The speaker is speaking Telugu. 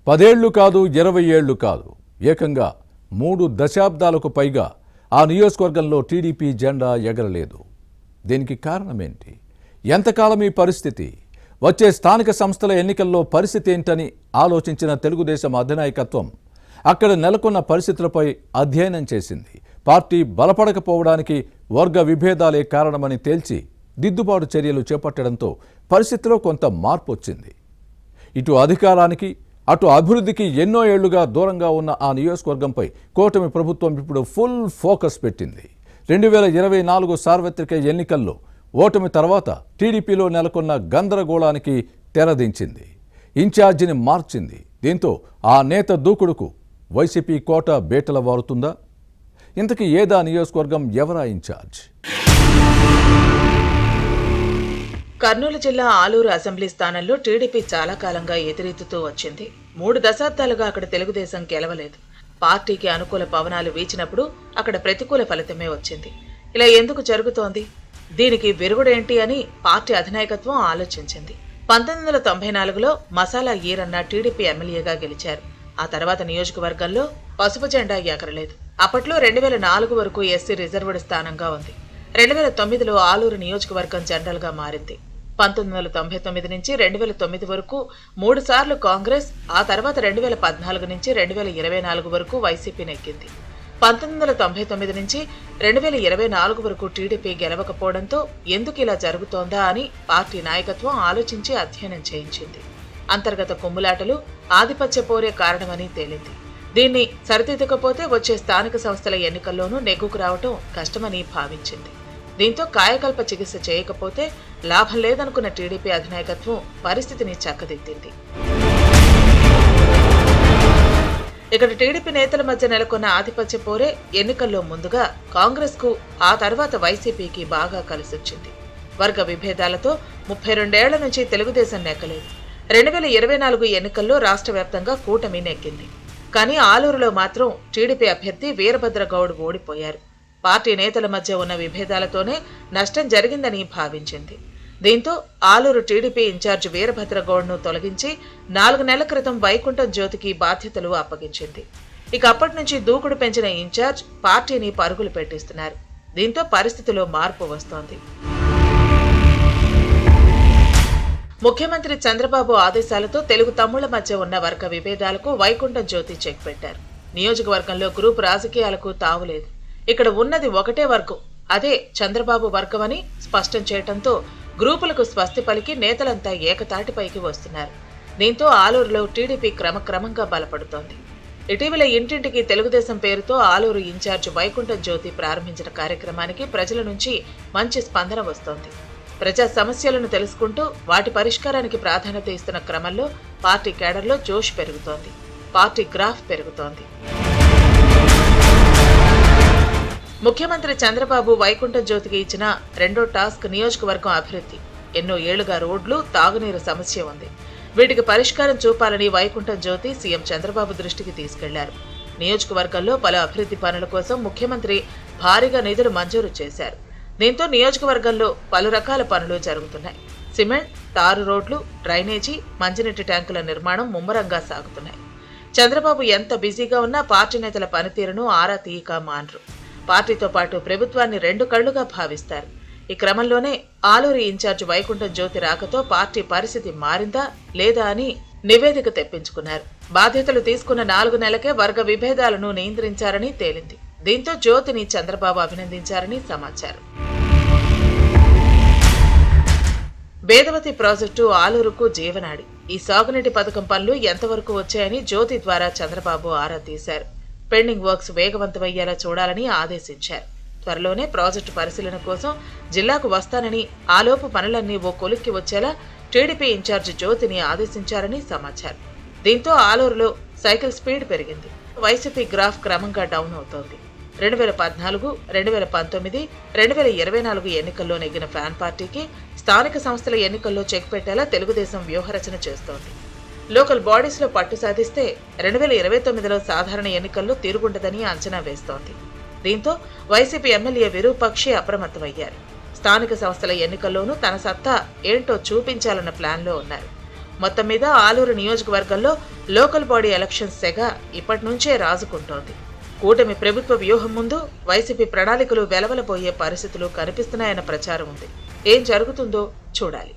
10 ఏళ్లు కాదు 20 ఏళ్లు కాదు ఏకంగా 3 దశాబ్దాలకు పైగా ఆ నియోజకవర్గంలో టీడీపీ జెండా ఎగరలేదు. దీనికి కారణమేంటి? ఎంతకాలం ఈ పరిస్థితి? వచ్చే స్థానిక సంస్థల ఎన్నికల్లో పరిస్థితి ఏంటని ఆలోచించిన తెలుగుదేశం అధినాయకత్వం అక్కడ నెలకొన్న పరిస్థితులపై అధ్యయనం చేసింది. పార్టీ బలపడకపోవడానికి వర్గ విభేదాలే కారణమని తేల్చి దిద్దుబాటు చర్యలు చేపట్టడంతో పరిస్థితిలో కొంత మార్పు వచ్చింది. ఇటు అధికారానికి అటు అభివృద్ధికి ఎన్నో ఏళ్లుగా దూరంగా ఉన్న ఆ నియోజకవర్గంపై కూటమి ప్రభుత్వం ఇప్పుడు ఫుల్ ఫోకస్ పెట్టింది. 2024 సార్వత్రిక ఎన్నికల్లో ఓటమి తర్వాత టీడీపీలో నెలకొన్న గందరగోళానికి తెరదించింది. ఇన్ఛార్జిని మార్చింది. దీంతో ఆ నేత దూకుడుకు వైసీపీ కోట బేటల వారుతుందా? ఇంతకీ ఏదా నియోజకవర్గం, ఎవరా ఇన్ఛార్జ్? కర్నూలు జిల్లా ఆలూరు అసెంబ్లీ స్థానంలో టీడీపీ చాలా కాలంగా ఎదురెత్తుతూ వచ్చింది. 3 దశాబ్దాలుగా అక్కడ తెలుగుదేశం గెలవలేదు. పార్టీకి అనుకూల పవనాలు వీచినప్పుడు అక్కడ ప్రతికూల ఫలితమే వచ్చింది. ఇలా ఎందుకు జరుగుతోంది? దీనికి విరుగుడేంటి అని పార్టీ అధినాయకత్వం ఆలోచించింది. 1994లో మసాలా ఈరన్న టీడీపీ ఎమ్మెల్యేగా గెలిచారు. ఆ తర్వాత నియోజకవర్గంలో పసుపు జెండా ఎగరలేదు. అప్పట్లో 2004 వరకు ఎస్సీ రిజర్వ్డ్ స్థానంగా ఉంది. 2009లో ఆలూరు నియోజకవర్గం జనరల్గా మారింది. 1999 నుంచి 2009 వరకు 3 సార్లు కాంగ్రెస్, ఆ తర్వాత 2014 నుంచి 2024 వరకు వైసీపీ నెగ్గింది. 1999 నుంచి 2024 వరకు టీడీపీ గెలవకపోవడంతో ఎందుకు ఇలా జరుగుతోందా అని పార్టీ నాయకత్వం ఆలోచించి అధ్యయనం చేయించింది. అంతర్గత కుమ్ములాటలు, ఆధిపత్య పోరే కారణమని తేలింది. దీన్ని సరిదిద్దకపోతే వచ్చే స్థానిక సంస్థల ఎన్నికల్లోనూ నెగ్గుకు రావటం కష్టమని భావించింది. దీంతో కాయకల్ప చికిత్స చేయకపోతే లాభం లేదనుకున్న టీడీపీ అధినాయకత్వం పరిస్థితిని చక్కదిద్దింది. ఇక్కడ టీడీపీ నేతల మధ్య నెలకొన్న ఆధిపత్య పోరే ఎన్నికల్లో ముందుగా కాంగ్రెస్ కు, ఆ తర్వాత వైసీపీకి బాగా కలిసొచ్చింది. వర్గ విభేదాలతో 32 ఏళ్ల నుంచి తెలుగుదేశం నెగ్గలేదు. 2024 ఎన్నికల్లో రాష్ట్ర వ్యాప్తంగా కూటమి నెగ్గింది. కానీ ఆలూరులో మాత్రం టీడీపీ అభ్యర్థి వీరభద్రగౌడ్ ఓడిపోయారు. పార్టీ నేతల మధ్య ఉన్న విభేదాలతోనే నష్టం జరిగిందని భావించింది. దీంతో ఆలూరు టీడీపీ ఇన్ఛార్జ్ వీరభద్రగౌడ్ను తొలగించి 4 నెలల క్రితం వైకుంఠం జ్యోతికి బాధ్యతలు అప్పగించింది. ఇక అప్పటి నుంచి దూకుడు పెంచిన ఇన్ఛార్జ్ పార్టీని పరుగులు పెట్టిస్తున్నారు. దీంతో పరిస్థితిలో మార్పు వస్తోంది. ముఖ్యమంత్రి చంద్రబాబు ఆదేశాలతో తెలుగు తమ్ముళ్ల మధ్య ఉన్న వర్గ విభేదాలకు వైకుంఠం జ్యోతి చెక్ పెట్టారు. నియోజకవర్గంలో గ్రూప్ రాజకీయాలకు తావులేదు. ఇక్కడ ఉన్నది ఒకటే వర్గం, అదే చంద్రబాబు వర్గమని స్పష్టం చేయడంతో గ్రూపులకు స్వస్తి పలికి నేతలంతా ఏకతాటిపైకి వస్తున్నారు. దీంతో ఆలూరులో టీడీపీ క్రమక్రమంగా బలపడుతోంది. ఇటీవల ఇంటింటికి తెలుగుదేశం పేరుతో ఆలూరు ఇన్ఛార్జ్ వైకుంఠం జ్యోతి ప్రారంభించిన కార్యక్రమానికి ప్రజల నుంచి మంచి స్పందన వస్తోంది. ప్రజా సమస్యలను తెలుసుకుంటూ వాటి పరిష్కారానికి ప్రాధాన్యత ఇస్తున్న క్రమంలో పార్టీ కేడర్లో జోష్ పెరుగుతోంది. పార్టీ గ్రాఫ్ పెరుగుతోంది. ముఖ్యమంత్రి చంద్రబాబు వైకుంఠం జ్యోతికి ఇచ్చిన రెండో టాస్క్ నియోజకవర్గం అభివృద్ధి. ఎన్నో ఏళ్లుగా రోడ్లు, తాగునీరు సమస్య ఉంది. వీటికి పరిష్కారం చూపాలని వైకుంఠం జ్యోతి సీఎం చంద్రబాబు దృష్టికి తీసుకెళ్లారు. నియోజకవర్గంలో పలు అభివృద్ధి పనుల కోసం ముఖ్యమంత్రి భారీగా నిధులు మంజూరు చేశారు. దీంతో నియోజకవర్గంలో పలు రకాల పనులు జరుగుతున్నాయి. సిమెంట్, తారు రోడ్లు, డ్రైనేజీ, మంచినీటి ట్యాంకుల నిర్మాణం ముమ్మరంగా సాగుతున్నాయి. చంద్రబాబు ఎంత బిజీగా ఉన్నా పార్టీ నేతల పనితీరును ఆరా తీయక మానరు. పార్టీతో పాటు ప్రభుత్వాన్ని 2 కళ్లుగా భావిస్తారు. ఈ క్రమంలోనే ఆలూరు ఇన్ఛార్జ్ వైకుంఠం జ్యోతి రాకతో పార్టీ పరిస్థితి మారిందా లేదా అని నివేదిక తెప్పించుకున్నారు. బాధ్యతలు తీసుకున్న 4 నెలలకే వర్గ విభేదాలను నియంత్రించారని తేలింది. దీంతో జ్యోతిని చంద్రబాబు అభినందించారని సమాచారం. వేదవతి ప్రాజెక్టు ఆలూరుకు జీవనాడి. ఈ సాగునీటి పథకం పనులు ఎంతవరకు వచ్చాయని జ్యోతి ద్వారా చంద్రబాబు ఆరా తీశారు. పెండింగ్ వర్క్స్ వేగవంతమయ్యేలా చూడాలని ఆదేశించారు. త్వరలోనే ప్రాజెక్టు పరిశీలన కోసం జిల్లాకు వస్తానని, ఆలోపు పనులన్నీ ఓ కొలిక్కి వచ్చేలా టీడీపీ ఇన్ఛార్జ్ జ్యోతిని ఆదేశించారని సమాచారం. దీంతో ఆలూరులో సైకిల్ స్పీడ్ పెరిగింది. వైసీపీ గ్రాఫ్ క్రమంగా డౌన్ అవుతోంది. 2014, 2019, 2024 ఎన్నికల్లో నెగ్గిన ఫ్యాన్ పార్టీకి స్థానిక సంస్థల ఎన్నికల్లో చెక్ పెట్టేలా తెలుగుదేశం వ్యూహరచన చేస్తోంది. లోకల్ బాడీస్లో పట్టు సాధిస్తే 2029లో సాధారణ ఎన్నికల్లో తిరుగుండదని అంచనా వేస్తోంది. దీంతో వైసీపీ ఎమ్మెల్యే విరూపాక్షి అప్రమత్తమయ్యారు. స్థానిక సంస్థల ఎన్నికల్లోనూ తన సత్తా ఏంటో చూపించాలన్న ప్లాన్లో ఉన్నారు. మొత్తం మీద ఆలూరు నియోజకవర్గంలో లోకల్ బాడీ ఎలక్షన్స్ సెగ ఇప్పటి నుంచే రాజుకుంటోంది. కూటమి ప్రభుత్వ వ్యూహం ముందు వైసీపీ ప్రణాళికలు వెలవలబోయే పరిస్థితులు కనిపిస్తున్నాయన్న ప్రచారం ఉంది. ఏం జరుగుతుందో చూడాలి.